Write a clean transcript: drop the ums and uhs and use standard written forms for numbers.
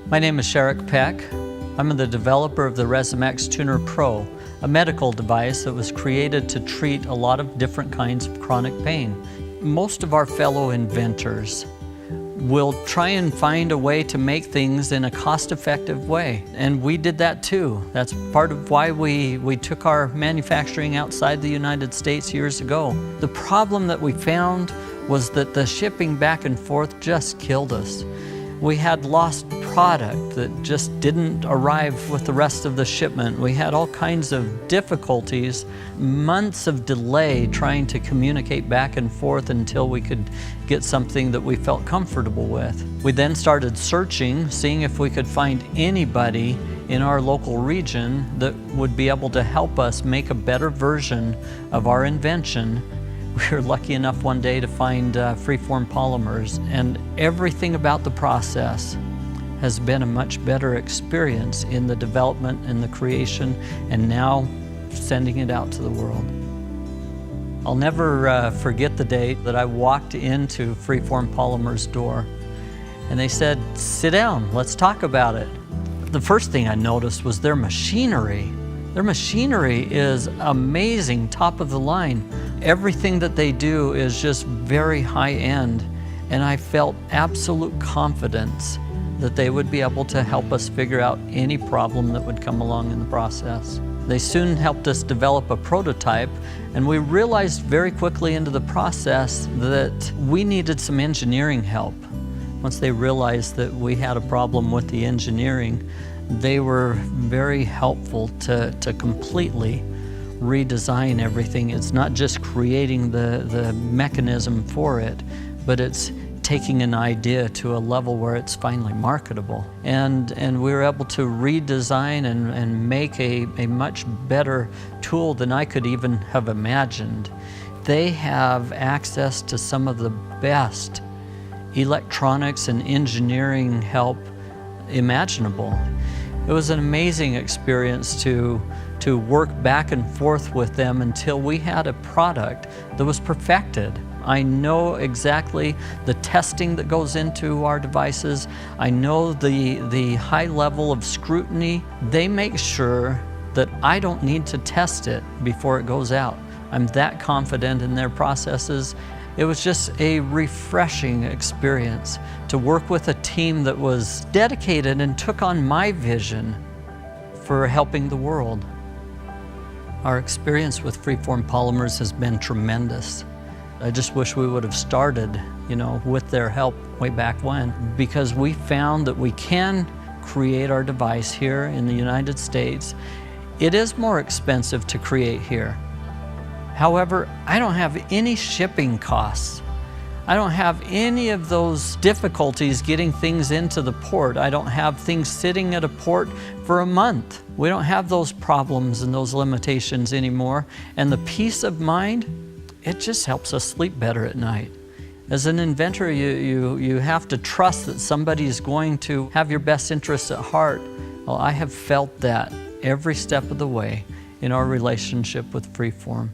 My name is Sharik. I'm the developer of the Rezzimax Tuner Pro, a medical device that was created to treat a lot of different kinds of chronic pain. Most of our fellow inventors will try and find a way to make things in a cost-effective way, and we did that too. That's part of why we took our manufacturing outside the United States years ago. The problem that we found was that the shipping back and forth just killed us. We had lost product that just didn't arrive with the rest of the shipment. We had all kinds of difficulties, months of delay trying to communicate back and forth until we could get something that we felt comfortable with. We then started searching, seeing if we could find anybody in our local region that would be able to help us make a better version of our invention. We were lucky enough one day to find Freeform polymers, and everything about the process has been a much better experience in the development and the creation, and now sending it out to the world. I'll never forget the day that I walked into Freeform Polymers' door, and they said, "Sit down, let's talk about it." The first thing I noticed was their machinery. Their machinery is amazing, top of the line. Everything that they do is just very high end, and I felt absolute confidence that they would be able to help us figure out any problem that would come along in the process. They soon helped us develop a prototype, and we realized very quickly into the process that we needed some engineering help. Once they realized that we had a problem with the engineering, they were very helpful to completely redesign everything. It's not just creating the mechanism for it, but it's taking an idea to a level where it's finally marketable. And we were able to redesign and make a much better tool than I could even have imagined. They have access to some of the best electronics and engineering help imaginable. It was an amazing experience to work back and forth with them until we had a product that was perfected. I know exactly the testing that goes into our devices. I know the high level of scrutiny. They make sure that I don't need to test it before it goes out. I'm that confident in their processes. It was just a refreshing experience to work with a team that was dedicated and took on my vision for helping the world. Our experience with Freeform polymers has been tremendous. I just wish we would have started, with their help way back when, because we found that we can create our device here in the United States. It is more expensive to create here. However, I don't have any shipping costs. I don't have any of those difficulties getting things into the port. I don't have things sitting at a port for a month. We don't have those problems and those limitations anymore. And the peace of mind, it just helps us sleep better at night. As an inventor, you have to trust that somebody is going to have your best interests at heart. Well, I have felt that every step of the way in our relationship with Freeform.